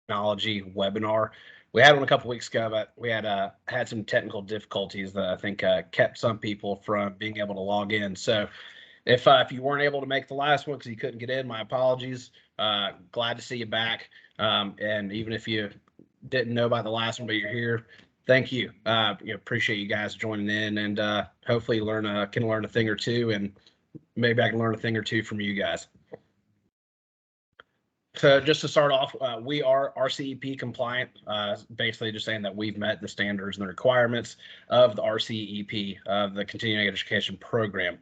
technology webinar. We had one a couple weeks ago, but we had some technical difficulties that I think kept some people from being able to log in. So if you weren't able to make the last one because you couldn't get in, my apologies. Glad to see you back. And even if you didn't know about the last one, but you're here, thank you. Appreciate you guys joining in, and hopefully can learn a thing or two, and maybe I can learn a thing or two from you guys. So just to start off, we are RCEP compliant, basically just saying that we've met the standards and the requirements of the RCEP, of the continuing education program.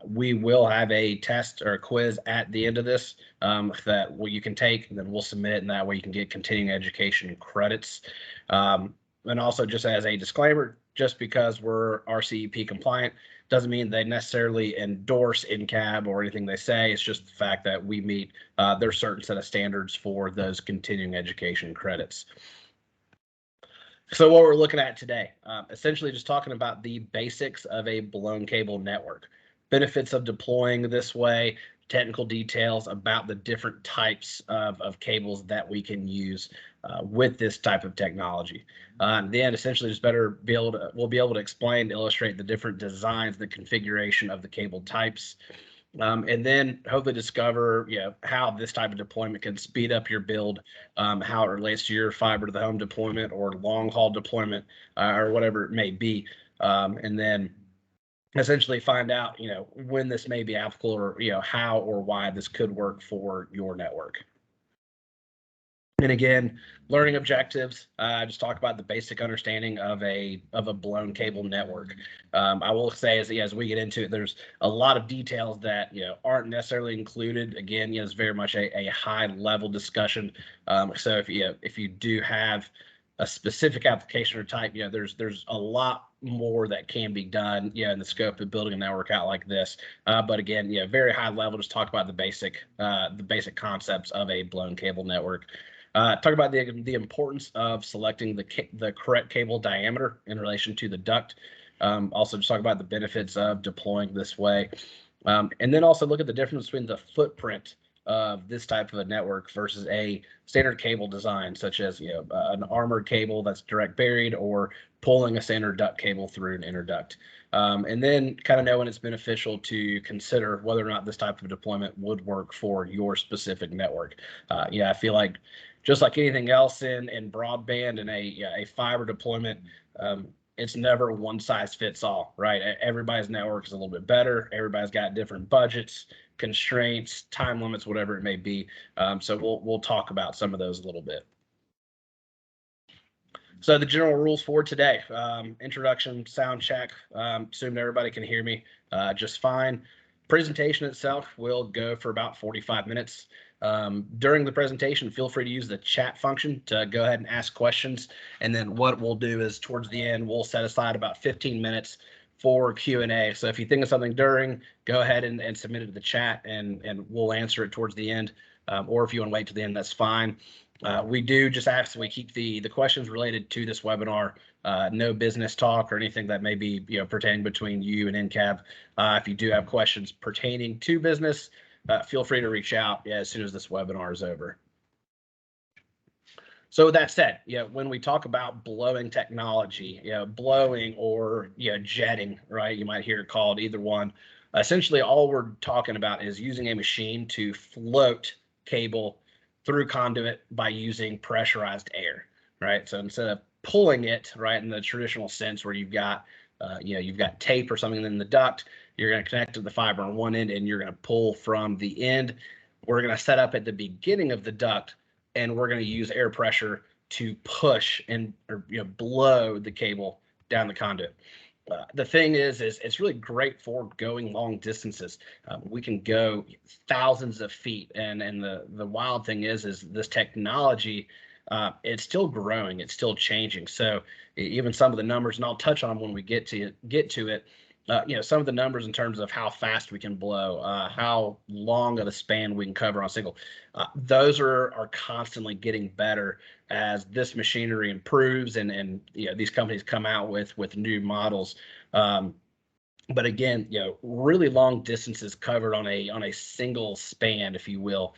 We will have a test or a quiz at the end of this that you can take, and then we'll submit, and that way you can get continuing education credits. And also, just as a disclaimer, just because we're RCEP compliant doesn't mean they necessarily endorse NCAB or anything they say. It's just the fact that we meet their certain set of standards for those continuing education credits. So what we're looking at today, essentially just talking about the basics of a blown cable network, benefits of deploying this way, technical details about the different types of cables that we can use with this type of technology. Then essentially just we'll be able to explain, illustrate the different designs, the configuration of the cable types, and then hopefully discover how this type of deployment can speed up your build, how it relates to your fiber to the home deployment or long haul deployment or whatever it may be, and then essentially find out when this may be applicable, or how or why this could work for your network. And again, learning objectives, just talk about the basic understanding of a blown cable network. I will say as we get into it, there's a lot of details that aren't necessarily included. Again, it's very much a high level discussion. So if you do have a specific application or type, there's a lot more that can be done, in the scope of building a network out like this. But again, very high level, just talk about the basic concepts of a blown cable network. Talk about the importance of selecting the correct cable diameter in relation to the duct. Also, just talk about the benefits of deploying this way, and then also look at the difference between the footprint of this type of a network versus a standard cable design, such as an armored cable that's direct buried, or pulling a standard duct cable through an inner duct. And then kind of know when it's beneficial to consider whether or not this type of deployment would work for your specific network. I feel like just like anything else in broadband and a fiber deployment, it's never one size fits all, right? Everybody's network is a little bit better. Everybody's got different budgets, constraints, time limits, whatever it may be. So we'll talk about some of those a little bit. So the general rules for today, introduction, sound check, assuming everybody can hear me just fine. Presentation itself will go for about 45 minutes. During the presentation, feel free to use the chat function to go ahead and ask questions. And then what we'll do is towards the end, we'll set aside about 15 minutes for Q&A. So if you think of something during, go ahead and submit it to the chat, and we'll answer it towards the end. Or if you want to wait to the end, that's fine. We do just ask that we keep the questions related to this webinar, no business talk or anything that may be pertaining between you and NCAB. If you do have questions pertaining to business, feel free to reach out as soon as this webinar is over. So with that said, when we talk about blowing technology, blowing or jetting, right? You might hear it called either one. Essentially, all we're talking about is using a machine to float cable through conduit by using pressurized air, right? So instead of pulling it, right, in the traditional sense where you've got tape or something in the duct, you're going to connect to the fiber on one end and you're going to pull from the end. We're going to set up at the beginning of the duct, and we're going to use air pressure to push and blow the cable down the conduit. The thing is it's really great for going long distances. We can go thousands of feet, and the wild thing is this technology, it's still growing, it's still changing. So even some of the numbers, and I'll touch on them when we get to it. Some of the numbers in terms of how fast we can blow, how long of a span we can cover on a single, those are constantly getting better as this machinery improves and these companies come out with new models. But again, really long distances covered on a single span, if you will,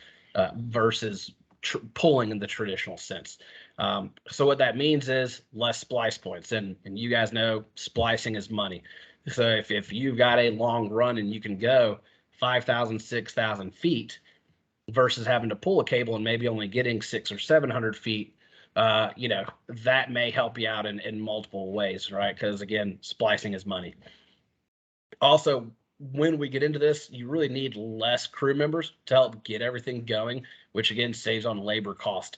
versus pulling in the traditional sense. So what that means is less splice points, and you guys know splicing is money. So if you've got a long run and you can go 5,000, 6,000 feet versus having to pull a cable and maybe only getting 600 or 700 feet, that may help you out in multiple ways, right? Because again, splicing is money. Also, when we get into this, you really need less crew members to help get everything going, which again saves on labor cost.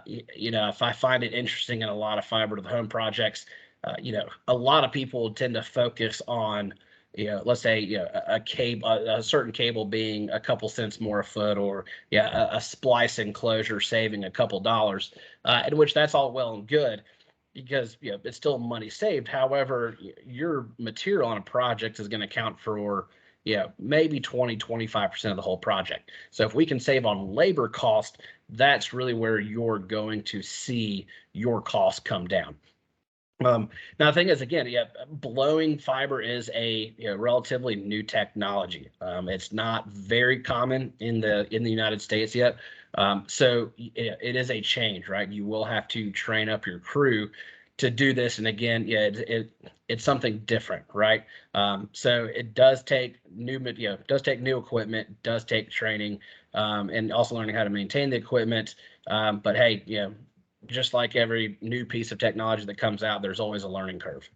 If I find it interesting in a lot of fiber to the home projects, a lot of people tend to focus on, let's say, a cable, a certain cable being a couple cents more a foot, or a splice enclosure saving a couple dollars, in which that's all well and good, because it's still money saved. However, your material on a project is going to count for maybe 20-25% of the whole project. So if we can save on labor cost, that's really where you're going to see your costs come down. Now the thing is, again, blowing fiber is a relatively new technology. It's not very common in the United States yet. So it is a change, right? You will have to train up your crew to do this, and again, it's something different, right? So it does take new equipment, does take training, and also learning how to maintain the equipment. But hey, just like every new piece of technology that comes out, there's always a learning curve.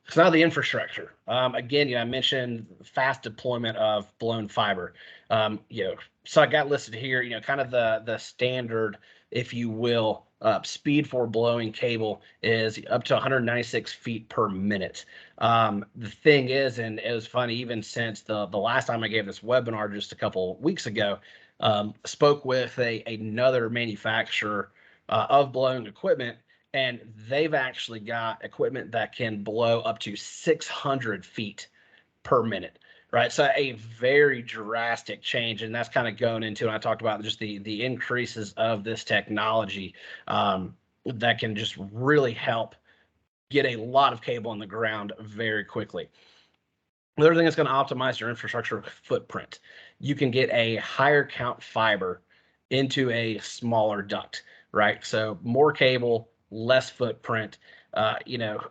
So now the infrastructure. Again, I mentioned fast deployment of blown fiber. So I got listed here, kind of the standard, if you will, speed for blowing cable is up to 196 feet per minute. The thing is, and it was funny, even since the last time I gave this webinar just a couple weeks ago, spoke with another manufacturer of blowing equipment, and they've actually got equipment that can blow up to 600 feet per minute, right? So a very drastic change, and that's kind of going into, and I talked about just the increases of this technology that can just really help get a lot of cable on the ground very quickly. The other thing that's going to optimize your infrastructure footprint. You can get a higher count fiber into a smaller duct, right? So more cable, less footprint,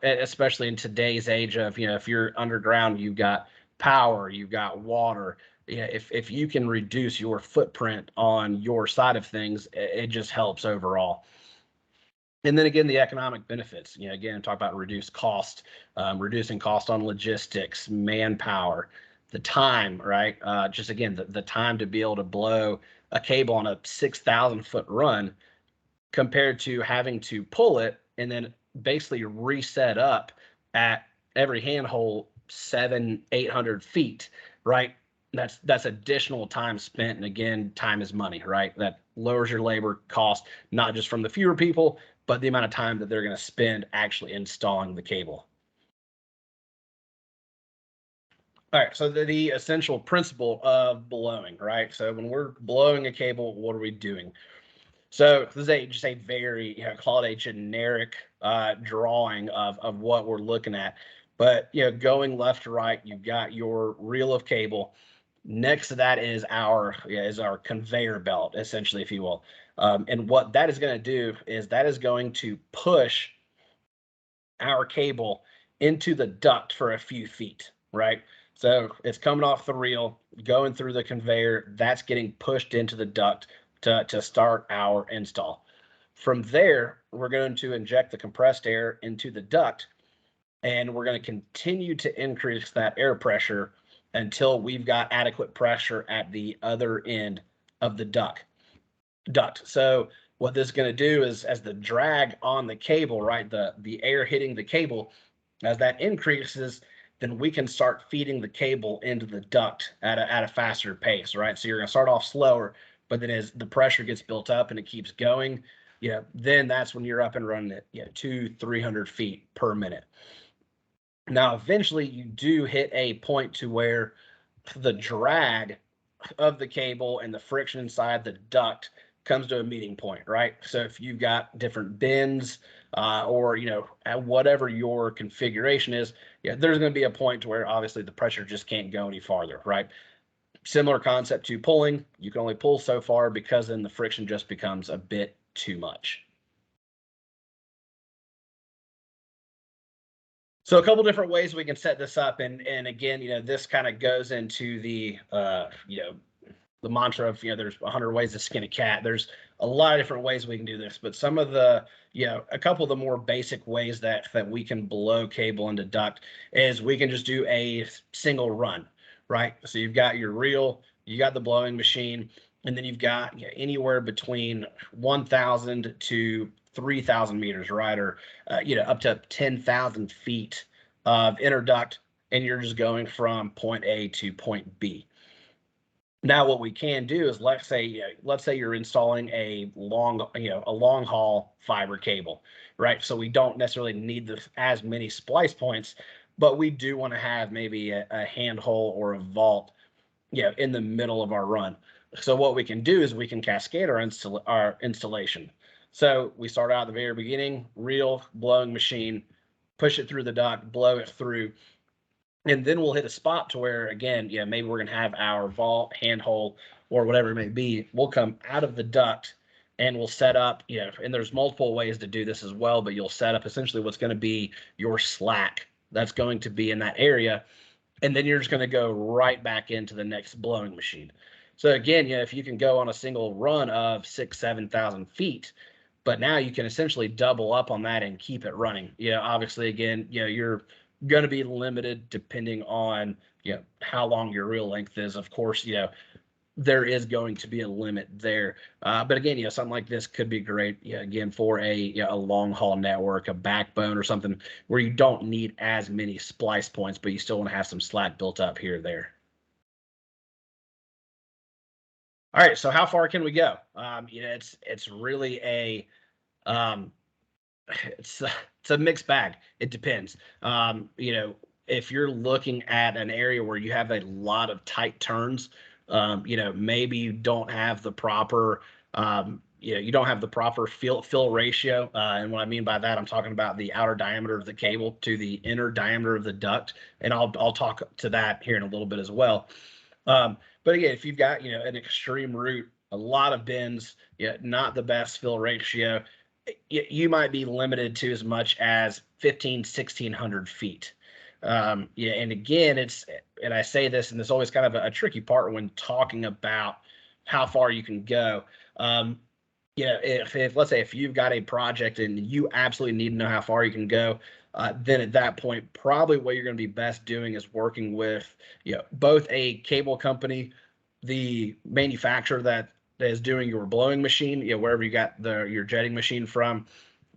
especially in today's age of, if you're underground, you've got power, you've got water. If you can reduce your footprint on your side of things, it just helps overall. And then again, the economic benefits, again, talk about reduced cost, reducing cost on logistics, manpower, the time, right? Just again, the time to be able to blow a cable on a 6,000 foot run compared to having to pull it and then basically reset up at every handhole 700-800 feet, right? That's additional time spent, and again, time is money, right? That lowers your labor cost, not just from the fewer people, but the amount of time that they're going to spend actually installing the cable. All right, so the essential principle of blowing, right? So when we're blowing a cable, what are we doing? So this is just a very, call it a generic drawing of what we're looking at. But, going left to right, you've got your reel of cable. Next to that is our conveyor belt, essentially, if you will. And what that is going to do is that is going to push our cable into the duct for a few feet, right? So it's coming off the reel, going through the conveyor, that's getting pushed into the duct to start our install. From there, we're going to inject the compressed air into the duct, and we're going to continue to increase that air pressure until we've got adequate pressure at the other end of the duct. So what this is going to do is, as the drag on the cable, right, the air hitting the cable, as that increases, then we can start feeding the cable into the duct at a faster pace, right? So you're going to start off slower, but then as the pressure gets built up and it keeps going, then that's when you're up and running at 200-300 feet per minute. Now, eventually you do hit a point to where the drag of the cable and the friction inside the duct comes to a meeting point, right? So if you've got different bends or, at whatever your configuration is, there's going to be a point to where obviously the pressure just can't go any farther, right? Similar concept to pulling. You can only pull so far because then the friction just becomes a bit too much. So a couple different ways we can set this up, and again, this kind of goes into the the mantra of there's 100 ways to skin a cat. There's a lot of different ways we can do this, but some of the a couple of the more basic ways that we can blow cable into duct is we can just do a single run, right? So you've got your reel, you got the blowing machine, and then you've got anywhere between 1,000 to 3,000 meters, right? Or up to 10,000 feet of interduct, and you're just going from point A to point B. Now, what we can do is let's say you're installing a long haul fiber cable, right? So we don't necessarily need as many splice points, but we do want to have maybe a hand hole or a vault, in the middle of our run. So what we can do is we can cascade our installation. So we start out at the very beginning, reel, blowing machine, push it through the duct, blow it through. And then we'll hit a spot to where, again, maybe we're going to have our vault, handhole, or whatever it may be. We'll come out of the duct and we'll set up, and there's multiple ways to do this as well, but you'll set up essentially what's going to be your slack that's going to be in that area. And then you're just going to go right back into the next blowing machine. So again, if you can go on a single run of 6,000 to 7,000 feet, but now you can essentially double up on that and keep it running. Obviously, again, you're going to be limited depending on how long your reel length is. Of course, there is going to be a limit there. But again, something like this could be great, again, for a long haul network, a backbone or something where you don't need as many splice points, but you still want to have some slack built up here or there. All right, so how far can we go? It's really it's a mixed bag. It depends. If you're looking at an area where you have a lot of tight turns, maybe you don't have the proper fill ratio. And what I mean by that, I'm talking about the outer diameter of the cable to the inner diameter of the duct. And I'll talk to that here in a little bit as well. But again, if you've got, an extreme route, a lot of bends, not the best fill ratio, you might be limited to as much as 1,600 feet. And again, and I say this, and there's always kind of a tricky part when talking about how far you can go. If let's say if you've got a project and you absolutely need to know how far you can go, then at that point, probably what you're going to be best doing is working with, both a cable company, the manufacturer that is doing your blowing machine, wherever you got your jetting machine from,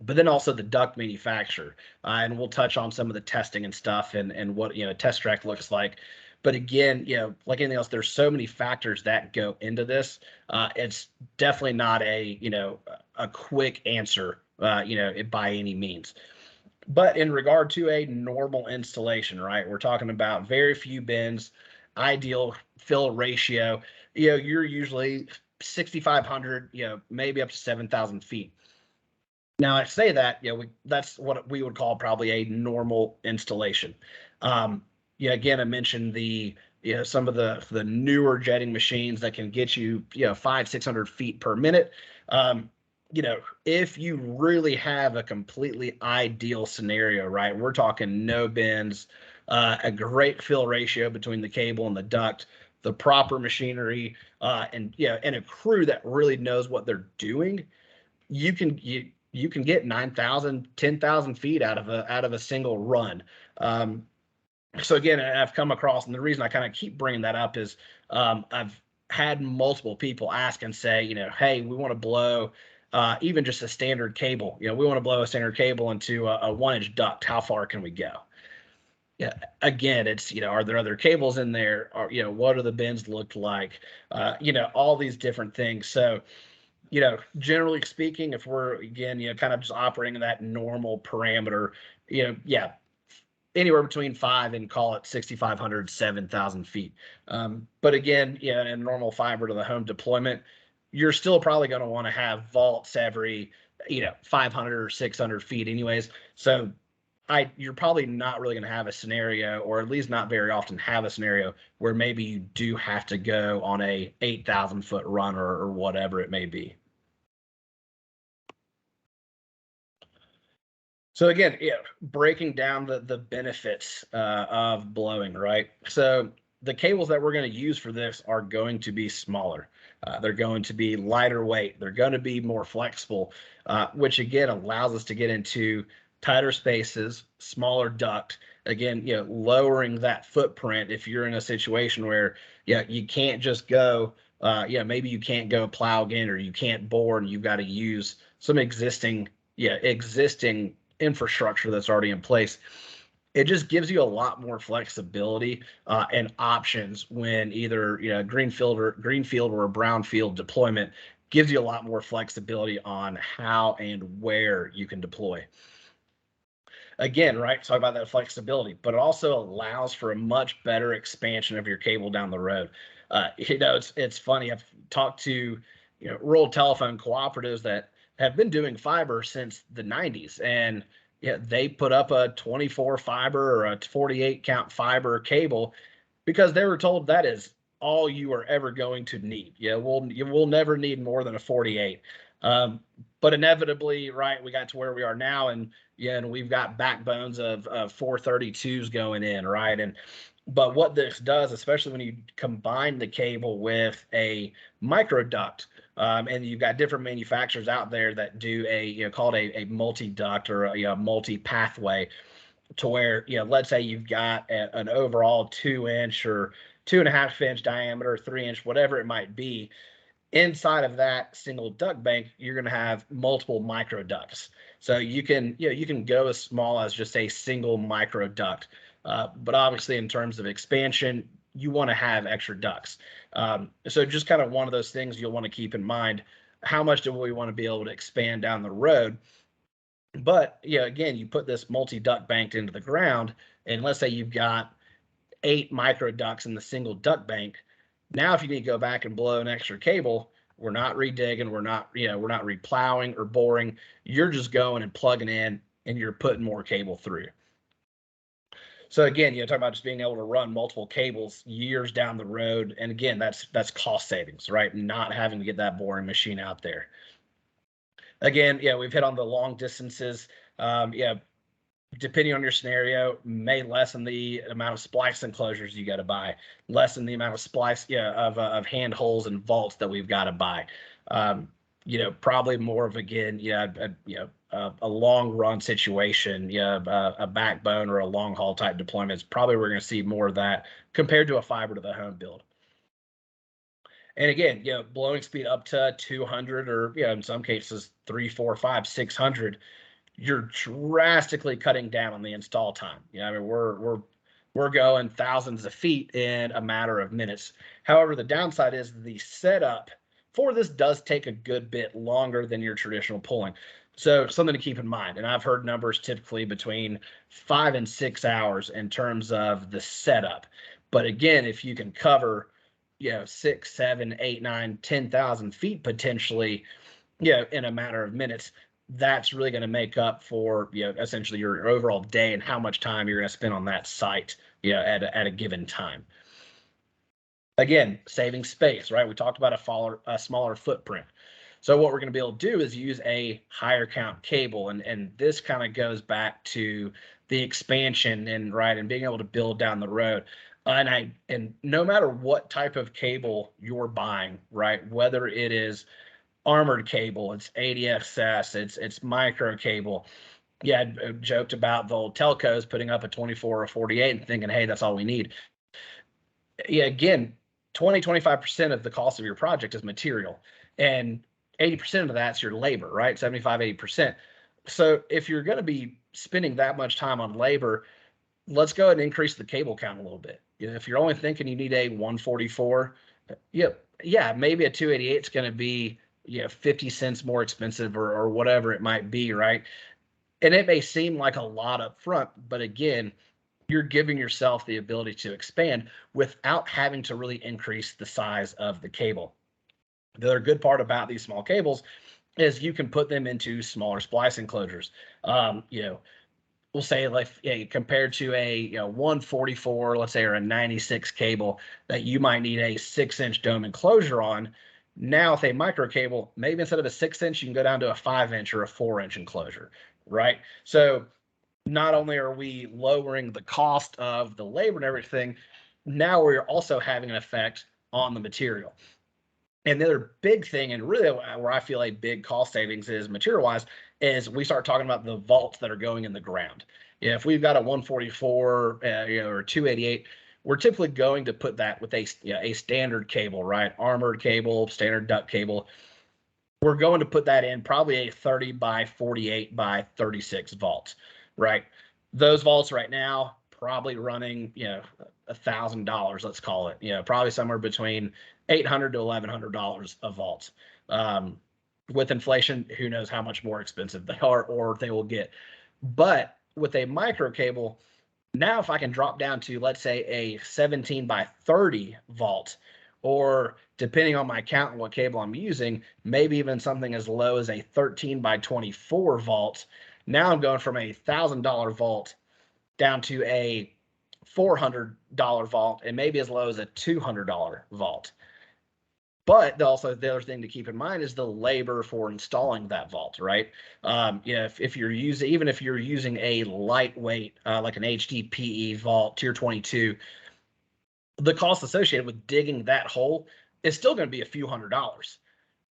but then also the duct manufacturer. And we'll touch on some of the testing and stuff and what, a test track looks like. But again, like anything else, there's so many factors that go into this. It's definitely not a quick answer, by any means. But in regard to a normal installation, right, we're talking about very few bends, ideal fill ratio. You're usually 6,500, maybe up to 7,000 feet. Now I say that, that's what we would call probably a normal installation. Again, I mentioned some of the newer jetting machines that can get you, 500-600 feet per minute. If you really have a completely ideal scenario, right, we're talking no bends, a great fill ratio between the cable and the duct, the proper machinery, and a crew that really knows what they're doing, you can get 9,000, 10,000 feet out of a single run. So again, I've come across, and the reason I kind of keep bringing that up is I've had multiple people ask and say, hey, we want to blow even just a standard cable. We want to blow a standard cable into a 1-inch duct. How far can we go? Yeah, again, it's, are there other cables in there? Or, what do the bends look like? All these different things. So, generally speaking, if we're, again, kind of just operating in that normal parameter, anywhere between 5 and call it 6,500, 7,000 feet. But again, in normal fiber to the home deployment, you're still probably going to want to have vaults every, 500 or 600 feet anyways. So you're probably not really going to have a scenario, or at least not very often have a scenario where maybe you do have to go on a 8,000 foot run or whatever it may be. So again, breaking down the benefits of blowing, right? So the cables that we're going to use for this are going to be smaller. They're going to be lighter weight. They're going to be more flexible, which again allows us to get into tighter spaces, smaller duct. Again, lowering that footprint if you're in a situation where, you can't just go, maybe you can't go plow again, or you can't bore, and you've got to use some existing infrastructure that's already in place. It just gives you a lot more flexibility and options when either greenfield or a brownfield deployment. Gives you a lot more flexibility on how and where you can deploy. Again, right, talk about that flexibility, but it also allows for a much better expansion of your cable down the road. It's funny. I've talked to rural telephone cooperatives that have been doing fiber since the 90s, and they put up a 24 fiber or a 48 count fiber cable because they were told that is all you are ever going to need. You will never need more than a 48. But inevitably, right, we got to where we are now, and we've got backbones of 432s going in, right? But what this does, especially when you combine the cable with a microduct, and you've got different manufacturers out there that do called a multi-duct or a multi-pathway, to where let's say you've got an overall 2-inch or 2.5-inch diameter, 3-inch, whatever it might be. Inside of that single duct bank, you're going to have multiple micro ducts. So you can go as small as just a single micro duct. But obviously, in terms of expansion, you want to have extra ducts. So just kind of one of those things you'll want to keep in mind. How much do we want to be able to expand down the road? But again, you put this multi-duct bank into the ground, and let's say you've got 8 micro ducts in the single duct bank. Now, if you need to go back and blow an extra cable, we're not redigging, we're not replowing or boring. You're just going and plugging in, and you're putting more cable through. So again, talk about just being able to run multiple cables years down the road. And again, that's cost savings, right? Not having to get that boring machine out there. Again, we've hit on the long distances. Depending on your scenario, may lessen the amount of splice enclosures you got to buy, lessen the amount of splice, of hand holes and vaults that we've got to buy. Probably more of, again, a long run situation, a backbone or a long haul type deployments. Probably we're going to see more of that compared to a fiber to the home build. And again, blowing speed up to 200 or in some cases 3, 4, 5, 600. You're drastically cutting down on the install time. We're going thousands of feet in a matter of minutes. However, the downside is the setup for this does take a good bit longer than your traditional pulling. So something to keep in mind. And I've heard numbers typically between 5 and 6 hours in terms of the setup. But again, if you can cover 6, 7, 8, 9, 10,000 feet potentially, in a matter of minutes, that's really going to make up for essentially your overall day and how much time you're going to spend on that site at a given time. Again, saving space, right? We talked about a smaller footprint. So what we're going to be able to do is use a higher count cable, and this kind of goes back to the expansion and being able to build down the road. And no matter what type of cable you're buying, right, whether it is armored cable, it's ADSS, it's micro cable. I joked about the old telcos putting up a 24 or 48 and thinking, hey, that's all we need. Again, 25% of the cost of your project is material, and 80% of that's your labor, right? 75, 80%. So if you're going to be spending that much time on labor, let's go ahead and increase the cable count a little bit. If you're only thinking you need a 144, maybe a 288 is going to be 50 cents more expensive or whatever it might be, right? And it may seem like a lot up front, but again, you're giving yourself the ability to expand without having to really increase the size of the cable. The other good part about these small cables is you can put them into smaller splice enclosures. we'll say like compared to a 144, let's say, or a 96 cable that you might need a 6-inch dome enclosure on. Now with a micro cable, maybe instead of a 6-inch, you can go down to a 5-inch or a 4-inch enclosure, right? So not only are we lowering the cost of the labor and everything, now we're also having an effect on the material. And the other big thing, and really where I feel a big cost savings is material-wise, is we start talking about the vaults that are going in the ground. If we've got a 144 or 288, we're typically going to put that with a standard cable, right? Armored cable, standard duct cable. We're going to put that in probably a 30 by 48 by 36 vault, right? Those vaults right now probably running $1,000, let's call it, probably somewhere between $800 to $1,100 a vault. With inflation, who knows how much more expensive they are or they will get. But with a micro cable, now if I can drop down to, let's say, a 17 by 30 vault, or depending on my count and what cable I'm using, maybe even something as low as a 13 by 24 vault. Now I'm going from a $1,000 vault down to a $400 vault, and maybe as low as a $200 vault. But also the other thing to keep in mind is the labor for installing that vault, right? If you're using, even if you're using a lightweight like an HDPE vault tier 22, the cost associated with digging that hole is still going to be a few $100s.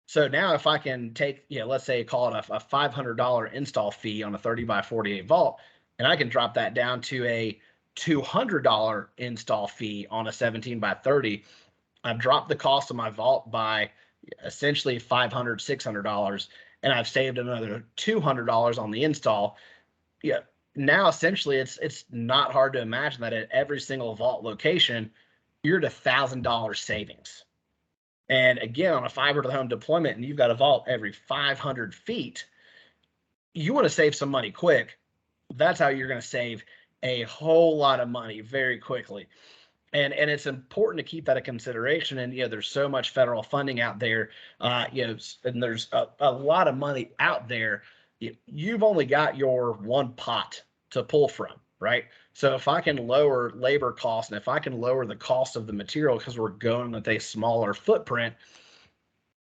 So now if I can take, let's say call it a $500 install fee on a 30 by 48 vault, and I can drop that down to a $200 install fee on a 17 by 30, I've dropped the cost of my vault by essentially $500, $600, and I've saved another $200 on the install. Yeah. Now essentially it's not hard to imagine that at every single vault location, you're at $1,000 savings. And again, on a fiber to the home deployment, and you've got a vault every 500 feet, you want to save some money quick. That's how you're going to save a whole lot of money very quickly. And it's important to keep that a consideration. And there's so much federal funding out there, and there's a lot of money out there. You've only got your one pot to pull from, right? So if I can lower labor costs, and if I can lower the cost of the material because we're going with a smaller footprint,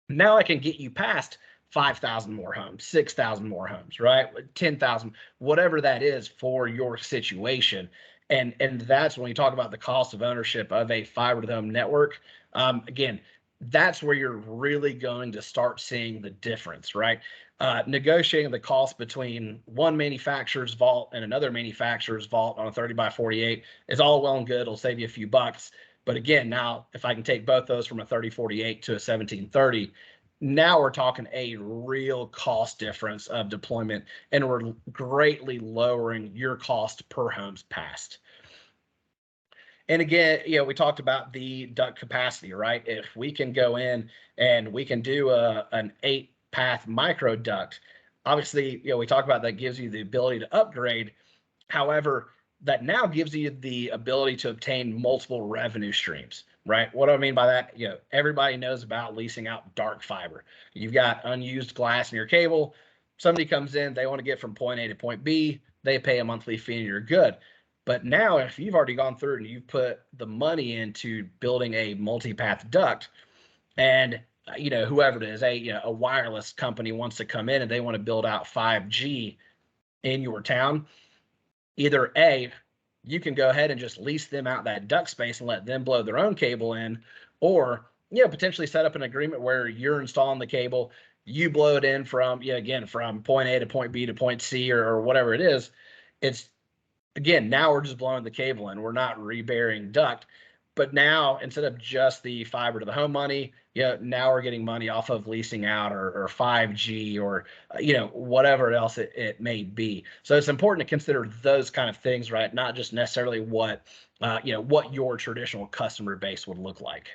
now I can get you past 5,000 more homes, 6,000 more homes, right? 10,000, whatever that is for your situation. And that's when we talk about the cost of ownership of a fiber to the home network. Again, that's where you're really going to start seeing the difference, right? Negotiating the cost between one manufacturer's vault and another manufacturer's vault on a 30 by 48 is all well and good. It'll save you a few bucks. But again, now if I can take both those from a 3048 to a 1730, now we're talking a real cost difference of deployment, and we're greatly lowering your cost per homes passed. And again, we talked about the duct capacity, right? If we can go in and we can do an 8-path micro duct, obviously, we talked about that gives you the ability to upgrade. However, that now gives you the ability to obtain multiple revenue streams, right? What do I mean by that? Everybody knows about leasing out dark fiber. You've got unused glass in your cable. Somebody comes in, they want to get from point A to point B. They pay a monthly fee and you're good. But now if you've already gone through and you've put the money into building a multi-path duct, and whoever it is, a wireless company wants to come in and they want to build out 5G in your town, either A, you can go ahead and just lease them out that duct space and let them blow their own cable in, or potentially set up an agreement where you're installing the cable, you blow it in from from point A to point B to point C or whatever it is. It's again, now we're just blowing the cable in. We're not reburying duct. But now, instead of just the fiber to the home money, now we're getting money off of leasing out or 5G or, whatever else it may be. So it's important to consider those kind of things, right? Not just necessarily what your traditional customer base would look like.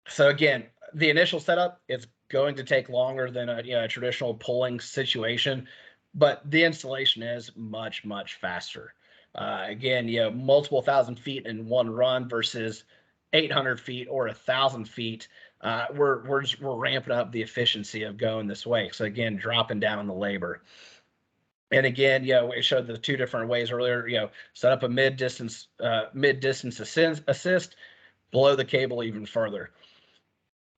So again, the initial setup, it's going to take longer than a traditional pulling situation, but the installation is much, much faster. Again, multiple thousand feet in one run versus 800 feet or 1,000 feet, we're ramping up the efficiency of going this way. So again, dropping down on the labor. And again, it showed the two different ways earlier. Set up a mid-distance assist, blow the cable even further.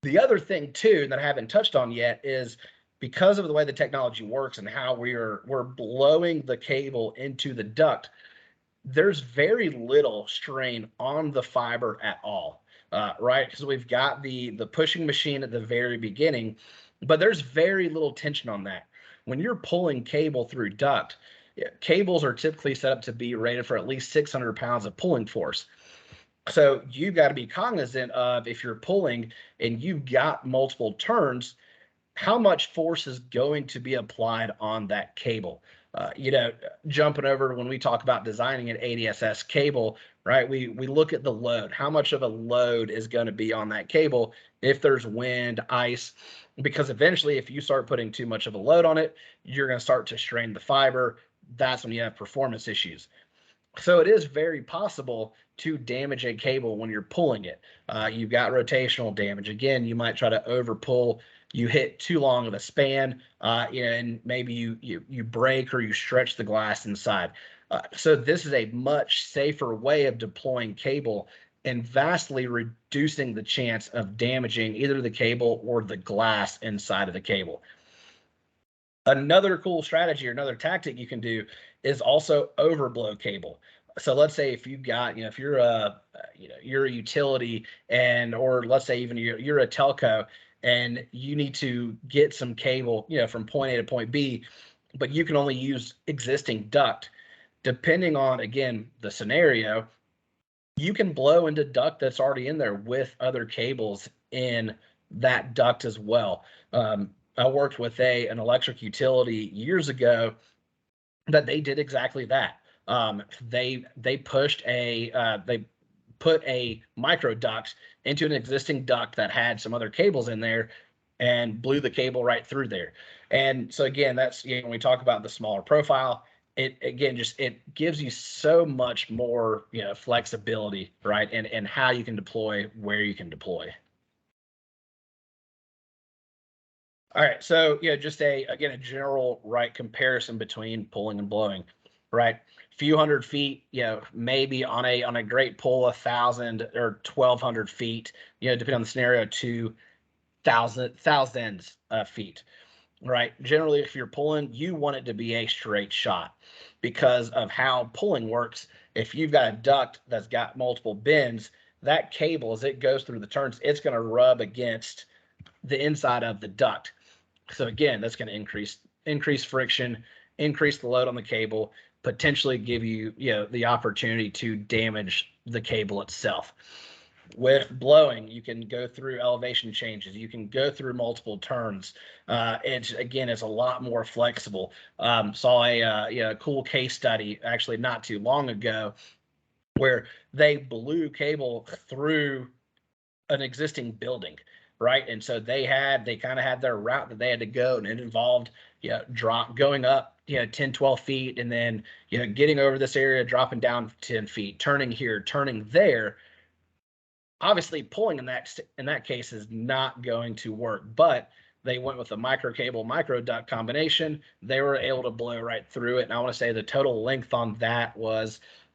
The other thing too that I haven't touched on yet is because of the way the technology works and how we're blowing the cable into the duct, there's very little strain on the fiber at all, right? Because we've got the pushing machine at the very beginning, but there's very little tension on that. When you're pulling cable through duct, cables are typically set up to be rated for at least 600 pounds of pulling force. So you've got to be cognizant of, if you're pulling and you've got multiple turns, how much force is going to be applied on that cable. Jumping over when we talk about designing an ADSS cable, right? We look at the load. How much of a load is going to be on that cable if there's wind, ice? Because eventually, if you start putting too much of a load on it, you're going to start to strain the fiber. That's when you have performance issues. So it is very possible to damage a cable when you're pulling it. You've got rotational damage. Again, you might try to over pull. You hit too long of a span, and maybe you break or you stretch the glass inside. So this is a much safer way of deploying cable and vastly reducing the chance of damaging either the cable or the glass inside of the cable. Another cool strategy or another tactic you can do is also overblow cable. So let's say if you've got, if you're you're a utility, or let's say even you're a telco and you need to get some cable, from point A to point B, but you can only use existing duct. Depending on, again, the scenario, you can blow into duct that's already in there with other cables in that duct as well. I worked with an electric utility years ago that they did exactly that. They put a micro duct into an existing duct that had some other cables in there and blew the cable right through there. And so again, that's, when we talk about the smaller profile, it gives you so much more, flexibility, right? And how you can deploy, where you can deploy. All right, so just a general comparison between pulling and blowing, right? Few hundred feet, maybe on a great pull, 1,000 or 1,200 feet, depending on the scenario, to thousands of feet, right? Generally, if you're pulling, you want it to be a straight shot because of how pulling works. If you've got a duct that's got multiple bends, that cable, as it goes through the turns, it's going to rub against the inside of the duct. So again, that's going to increase friction, increase the load on the cable, potentially give you, the opportunity to damage the cable itself. With blowing, you can go through elevation changes. You can go through multiple turns. It's a lot more flexible. Saw a cool case study actually not too long ago where they blew cable through an existing building, right? And so they kind of had their route that they had to go, and it involved going up 10, 12 feet, and then getting over this area, dropping down 10 feet, turning here, turning there. Obviously pulling in that case is not going to work, but they went with the micro cable micro duct combination. They were able to blow right through it, and I want to say the total length on that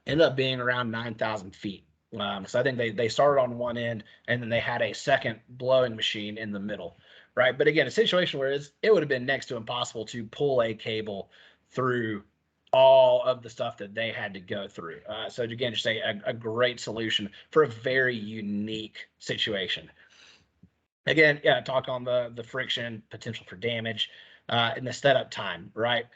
ended up being around 9,000 feet. So I think they started on one end, and then they had a second blowing machine in the middle, right? But again, a situation where it would have been next to impossible to pull a cable through all of the stuff that they had to go through. So again, just a great solution for a very unique situation. Again, talk on the friction, potential for damage, and the setup time, right?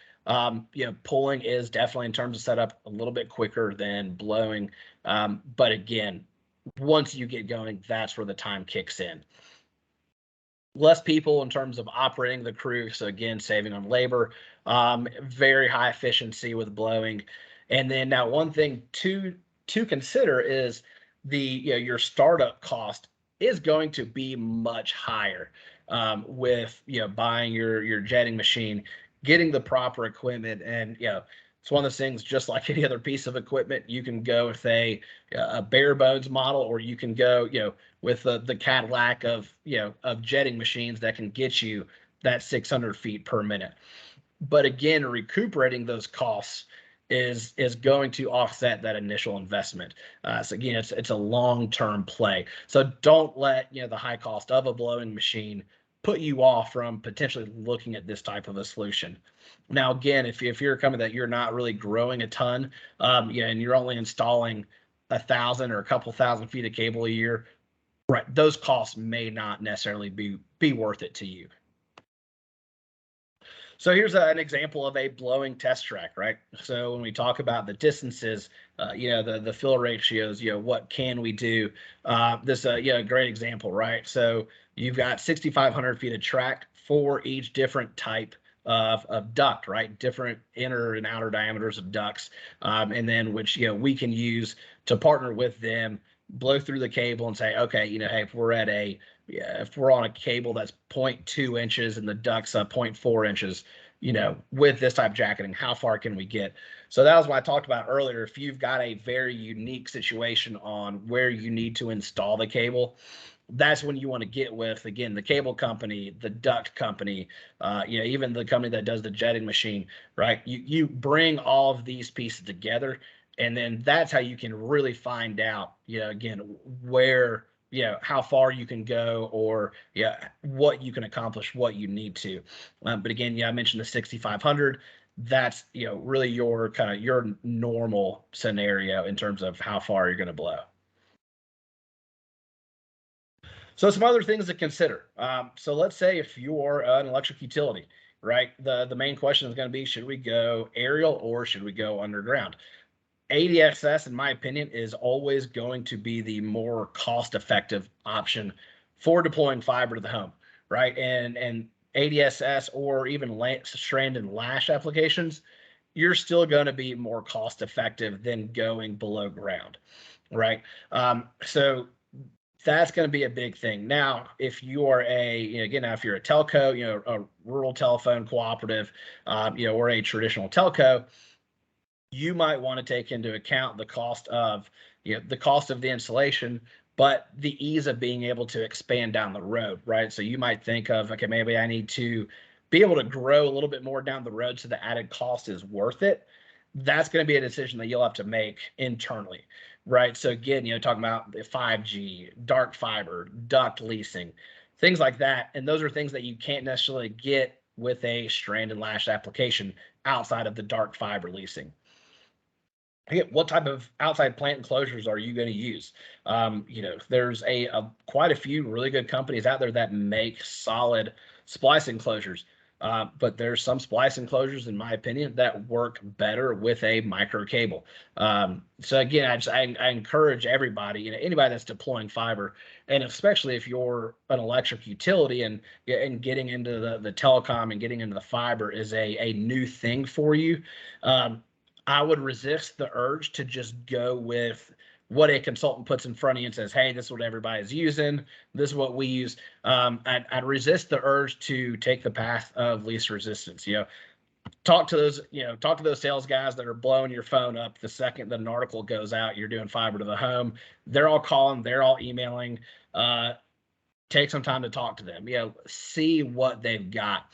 Pulling is definitely, in terms of setup, a little bit quicker than blowing. But again, once you get going, that's where the time kicks in. Less people in terms of operating the crew, so again, saving on labor. Very high efficiency with blowing. And then now one thing to consider is your startup cost is going to be much higher with buying your jetting machine, getting the proper equipment, and It's one of those things, just like any other piece of equipment. You can go with a bare bones model, or you can go, with the Cadillac of jetting machines that can get you that 600 feet per minute. But again, recuperating those costs is going to offset that initial investment. So again, it's a long-term play. So don't let the high cost of a blowing machine put you off from potentially looking at this type of a solution. Now, again, if you're coming that you're not really growing a ton, and you're only installing 1,000 or a couple thousand feet of cable a year, right? Those costs may not necessarily be worth it to you. So here's an example of a blowing test track, right? So when we talk about the distances, the fill ratios, what can we do? This, great example, right? So you've got 6,500 feet of track for each different type of duct, right? Different inner and outer diameters of ducts, and then which we can use to partner with them, blow through the cable and say, okay, hey, if we're on a cable that's 0.2 inches and the duct's 0.4 inches, with this type of jacketing, how far can we get? So that was what I talked about earlier. If you've got a very unique situation on where you need to install the cable, that's when you want to get with, again, the cable company, the duct company, even the company that does the jetting machine, right? You bring all of these pieces together, and then that's how you can really find out, again, where, how far you can go, or what you can accomplish, what you need to. But again, I mentioned the 6,500. That's really your kind of your normal scenario in terms of how far you're going to blow. So some other things to consider. So let's say if you're an electric utility, right? The main question is going to be, should we go aerial or should we go underground? ADSS, in my opinion, is always going to be the more cost-effective option for deploying fiber to the home, right? And ADSS or even strand and lash applications, you're still going to be more cost-effective than going below ground, right? So that's going to be a big thing. Now, if you are if you're a telco, a rural telephone cooperative, or a traditional telco, you might want to take into account the cost of the installation, but the ease of being able to expand down the road, right? So you might think of, okay, maybe I need to be able to grow a little bit more down the road, so the added cost is worth it. That's going to be a decision that you'll have to make internally, right? So again, talking about the 5G, dark fiber, duct leasing, things like that. And those are things that you can't necessarily get with a strand and lash application outside of the dark fiber leasing. What type of outside plant enclosures are you going to use? There's quite a few really good companies out there that make solid splice enclosures. But there's some splice enclosures, in my opinion, that work better with a micro cable. So again, I encourage everybody, anybody that's deploying fiber, and especially if you're an electric utility and getting into the telecom and getting into the fiber is a new thing for you. I would resist the urge to just go with what a consultant puts in front of you and says, hey, this is what everybody's using. This is what we use. I'd resist the urge to take the path of least resistance. Talk to those sales guys that are blowing your phone up the second that an article goes out, you're doing fiber to the home. They're all calling, they're all emailing. Take some time to talk to them, see what they've got.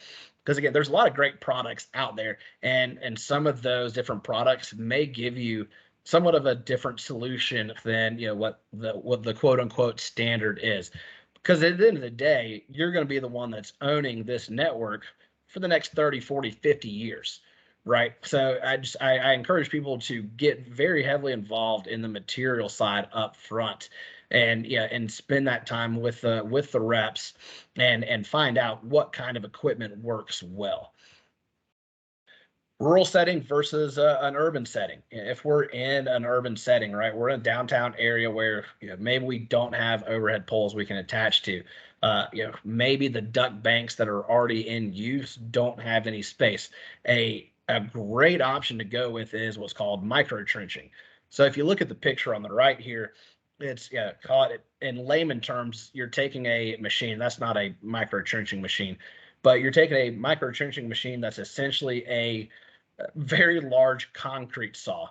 Because again, there's a lot of great products out there, and some of those different products may give you somewhat of a different solution than what the quote unquote standard is. Because at the end of the day, you're going to be the one that's owning this network for the next 30, 40, 50 years, right? So I encourage people to get very heavily involved in the material side up front, and spend that time with the reps and find out what kind of equipment works well. Rural setting versus an urban setting. If we're in an urban setting, right, we're in a downtown area where maybe we don't have overhead poles we can attach to. Maybe the duct banks that are already in use don't have any space. A great option to go with is what's called micro trenching. So if you look at the picture on the right here, it's called it in layman terms, you're taking a machine. That's not a micro trenching machine, but you're taking a micro trenching machine that's essentially very large concrete saw,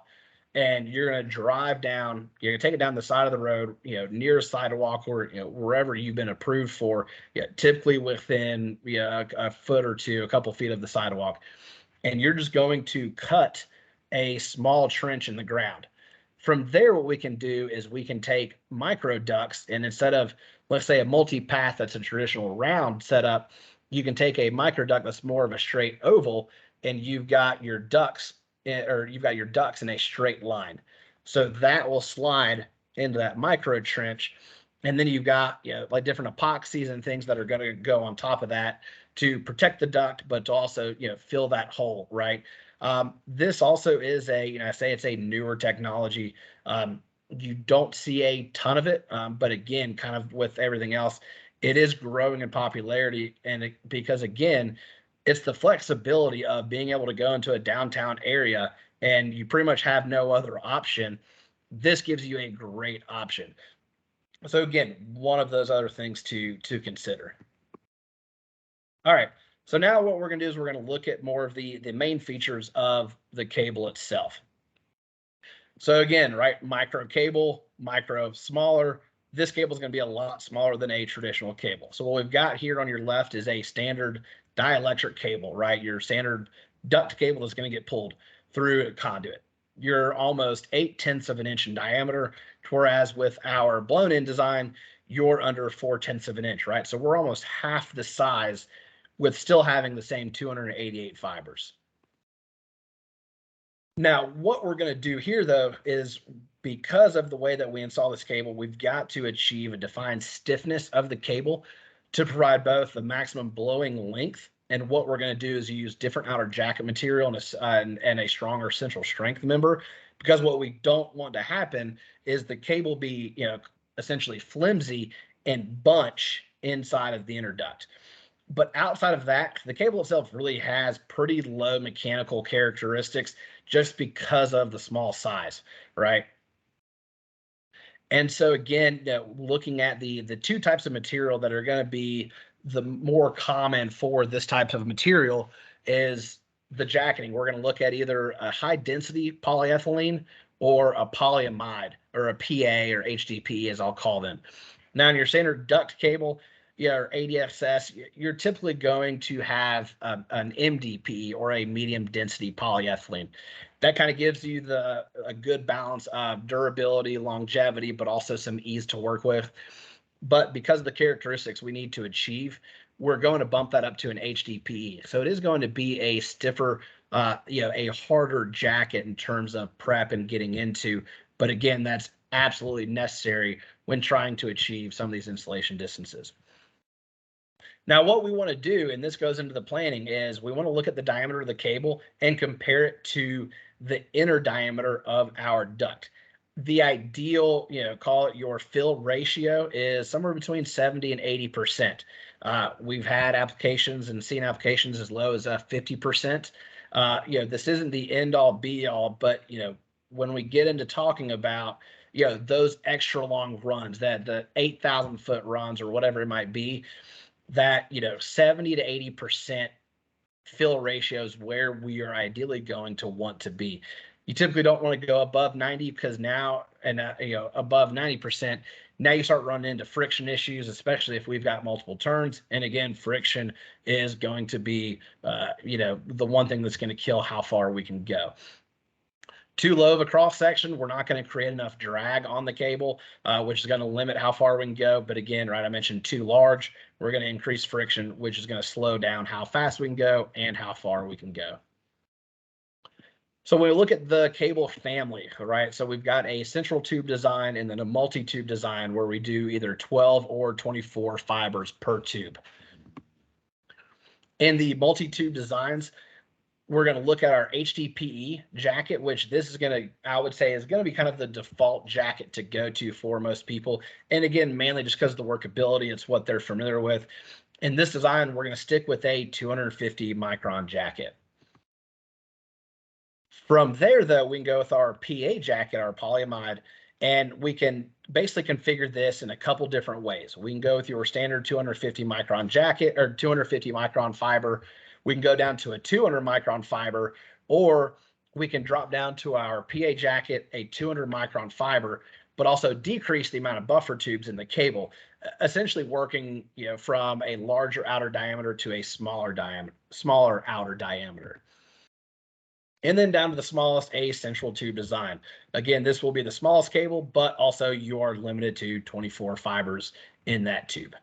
and you're going to drive down, you're going to take it down the side of the road, near a sidewalk, or wherever you've been approved for, typically within a foot or two, a couple feet of the sidewalk, and you're just going to cut a small trench in the ground. From there, what we can do is we can take micro ducts, and instead of, let's say, a multi-path that's a traditional round setup, you can take a micro duct that's more of a straight oval, and you've got your ducts in a straight line. So that will slide into that micro trench. And then you've got, like different epoxies and things that are going to go on top of that to protect the duct, but to also, fill that hole, right? This also is I say it's a newer technology. You don't see a ton of it, but again, kind of with everything else, it is growing in popularity. And because again, it's the flexibility of being able to go into a downtown area and you pretty much have no other option. This gives you a great option. So again, one of those other things to consider. All right. So now what we're going to do is we're going to look at more of the main features of the cable itself. So again, right, micro cable, micro smaller. This cable is going to be a lot smaller than a traditional cable. So what we've got here on your left is a standard dielectric cable, right? Your standard duct cable is going to get pulled through a conduit. You're almost 8/10 of an inch in diameter, whereas with our blown-in design, you're under 4/10 of an inch, right? So we're almost half the size with still having the same 288 fibers. Now, what we're going to do here, though, is because of the way that we install this cable, we've got to achieve a defined stiffness of the cable to provide both the maximum blowing length. And what we're going to do is use different outer jacket material and a stronger central strength member, because what we don't want to happen is the cable be, essentially flimsy and bunch inside of the inner duct. But outside of that, the cable itself really has pretty low mechanical characteristics just because of the small size, right? And so again, looking at the two types of material that are going to be the more common for this type of material is the jacketing. We're going to look at either a high density polyethylene or a polyamide, or a PA or HDPE, as I'll call them. Now in your standard duct cable, or ADSS, you're typically going to have an MDPE, or a medium density polyethylene. That kind of gives you a good balance of durability, longevity, but also some ease to work with. But because of the characteristics we need to achieve, we're going to bump that up to an HDPE. So it is going to be a stiffer, a harder jacket in terms of prep and getting into. But again, that's absolutely necessary when trying to achieve some of these installation distances. Now, what we want to do, and this goes into the planning, is we want to look at the diameter of the cable and compare it to the inner diameter of our duct. The ideal, call it your fill ratio, is somewhere between 70 and 80%. We've had applications and seen applications as low as 50%. This isn't the end all be all, but when we get into talking about those extra long runs, that the 8,000 foot runs or whatever it might be, that 70 to 80% fill ratios where we are ideally going to want to be. You typically don't want to go above 90, because now, and above 90%, now you start running into friction issues, especially if we've got multiple turns. And again, friction is going to be the one thing that's going to kill how far we can go. Too low of a cross section, we're not going to create enough drag on the cable, which is going to limit how far we can go. But again, right, I mentioned too large, we're going to increase friction, which is going to slow down how fast we can go and how far we can go. So when we look at the cable family, right, so we've got a central tube design and then a multi-tube design where we do either 12 or 24 fibers per tube. In the multi-tube designs, we're going to look at our HDPE jacket, which this is going to, I would say, is going to be kind of the default jacket to go to for most people. And again, mainly just because of the workability, it's what they're familiar with. In this design, we're going to stick with a 250 micron jacket. From there, though, we can go with our PA jacket, our polyamide, and we can basically configure this in a couple different ways. We can go with your standard 250 micron jacket or 250 micron fiber. We can go down to a 200 micron fiber, or we can drop down to our PA jacket, a 200 micron fiber, but also decrease the amount of buffer tubes in the cable, essentially working, from a larger outer diameter to a smaller outer diameter. And then down to the smallest, a central tube design. Again, this will be the smallest cable, but also you are limited to 24 fibers in that tube.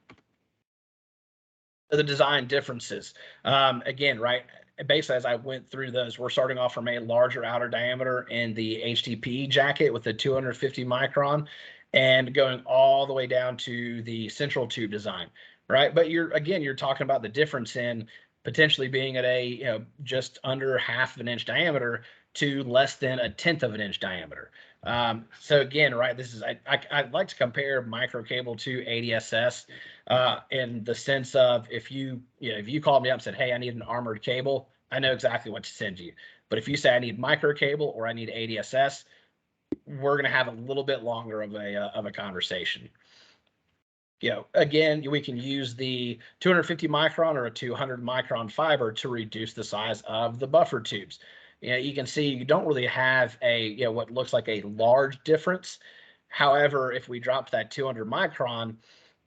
The design differences. Again, right, basically as I went through those, we're starting off from a larger outer diameter in the HDPE jacket with the 250 micron and going all the way down to the central tube design, right? But you're talking about the difference in potentially being at a, just under half of an inch diameter to less than a 1/10 of an inch diameter. So again, right, this is, I'd like to compare micro cable to ADSS in the sense of if you called me up and said, hey, I need an armored cable, I know exactly what to send you. But if you say I need micro cable or I need ADSS, we're going to have a little bit longer of a conversation. Again, we can use the 250 micron or a 200 micron fiber to reduce the size of the buffer tubes. You can see you don't really have a, what looks like a large difference. However, if we drop that 200 micron,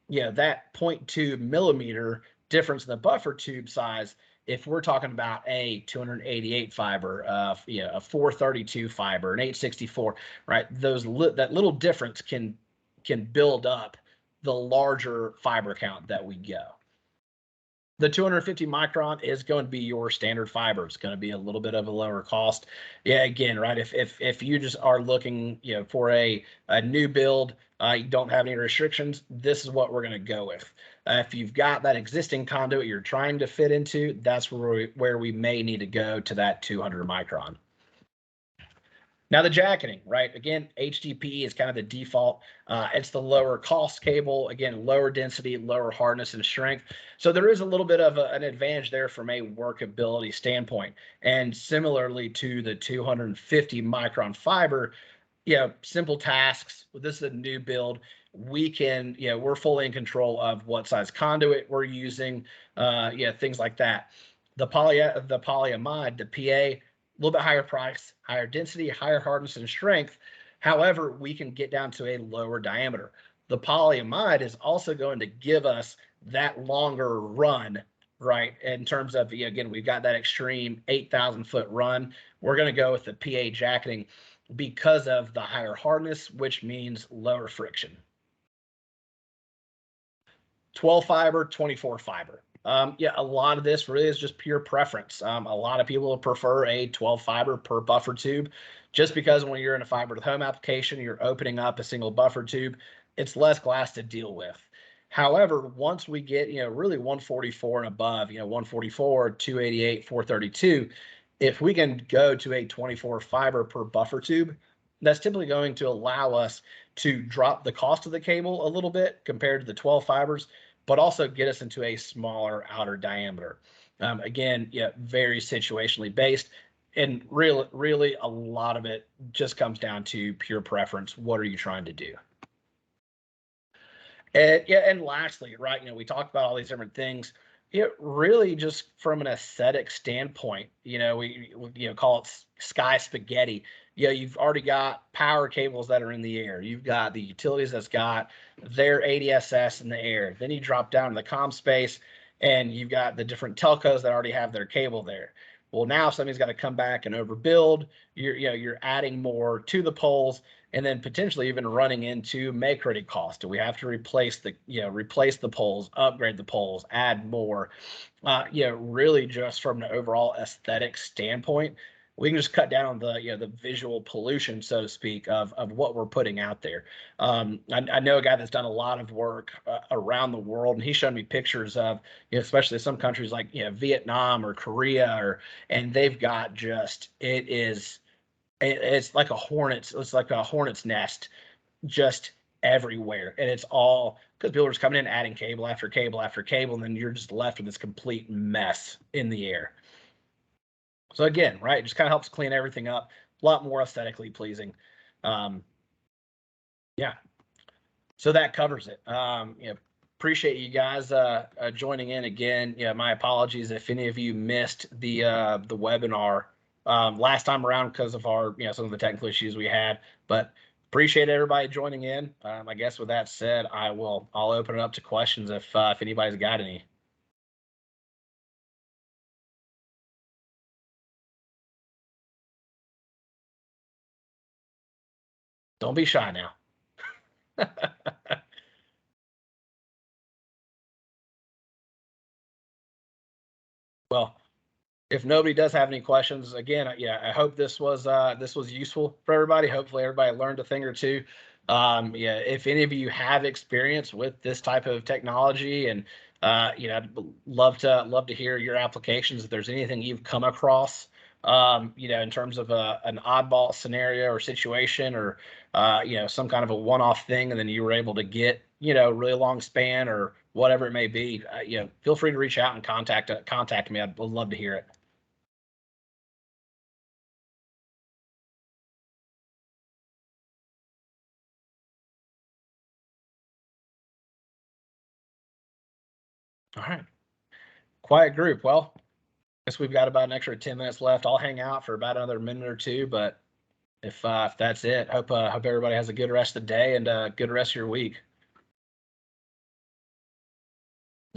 that 0.2 millimeter difference in the buffer tube size, if we're talking about a 288 fiber, a 432 fiber, an 864, right? That little difference can build up the larger fiber count that we go. The 250 micron is going to be your standard fiber. It's going to be a little bit of a lower cost. Yeah, again, right. If you just are looking, for a new build, you don't have any restrictions, this is what we're going to go with. If you've got that existing conduit you're trying to fit into, that's where we may need to go to that 200 micron. Now the jacketing, right? Again, HDPE is kind of the default. It's the lower cost cable. Again, lower density, lower hardness and strength. So there is a little bit of an advantage there from a workability standpoint. And similarly to the 250 micron fiber, simple tasks. This is a new build. We can, we're fully in control of what size conduit we're using. Things like that. The polyamide, the PA, a little bit higher price, higher density, higher hardness and strength. However, we can get down to a lower diameter. The polyamide is also going to give us that longer run, right? In terms of, again, we've got that extreme 8,000 foot run. We're going to go with the PA jacketing because of the higher hardness, which means lower friction. 12 fiber, 24 fiber. A lot of this really is just pure preference. A lot of people prefer a 12 fiber per buffer tube just because when you're in a fiber to the home application, you're opening up a single buffer tube, it's less glass to deal with. However, once we get, really 144 and above, 144, 288, 432, if we can go to a 24 fiber per buffer tube, that's typically going to allow us to drop the cost of the cable a little bit compared to the 12 fibers, but also get us into a smaller outer diameter. Again, very situationally based, and really a lot of it just comes down to pure preference. What are you trying to do? And lastly, right, we talked about all these different things. Really just from an aesthetic standpoint, we call it sky spaghetti. You've already got power cables that are in the air. You've got the utilities that's got their ADSS in the air. Then you drop down to the comm space and you've got the different telcos that already have their cable there. Well, now somebody's got to come back and overbuild. You're adding more to the poles, and then potentially even running into make-ready cost. Do we have to replace the poles, upgrade the poles, add more? Really just from an overall aesthetic standpoint, we can just cut down on the visual pollution, so to speak, of what we're putting out there. I know a guy that's done a lot of work around the world, and he showed me pictures of, especially some countries like Vietnam or Korea, and they've got it's like a hornet's nest just everywhere, and it's all because people are just coming in adding cable after cable after cable, and then you're just left with this complete mess in the air. So again, right, just kind of helps clean everything up, a lot more aesthetically pleasing. So that covers it. Appreciate you guys joining in again. My apologies if any of you missed the webinar last time around because of our, some of the technical issues we had. But appreciate everybody joining in. I guess with that said, I'll open it up to questions if anybody's got any. Don't be shy now. Well, if nobody does have any questions, again, I hope this was useful for everybody. Hopefully, everybody learned a thing or two. If any of you have experience with this type of technology, and I'd love to hear your applications. If there's anything you've come across, in terms of an oddball scenario or situation, or some kind of a one-off thing, and then you were able to get really long span or whatever it may be, feel free to reach out and contact me. I'd love to hear it. All right. Quiet group. Well, I guess we've got about an extra 10 minutes left. I'll hang out for about another minute or two, but if that's it, hope everybody has a good rest of the day and a good rest of your week.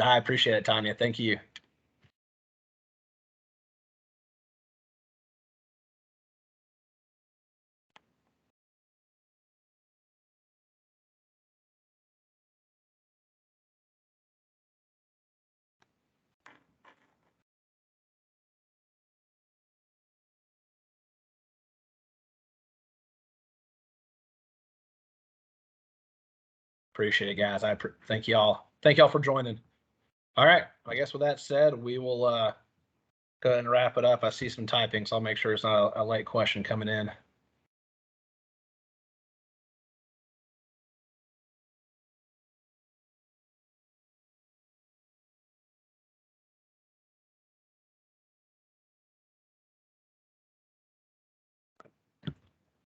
I appreciate it, Tanya. Thank you. Appreciate it, guys. Thank y'all. Thank y'all for joining. All right. I guess with that said, we will go ahead and wrap it up. I see some typing, so I'll make sure it's not a late question coming in.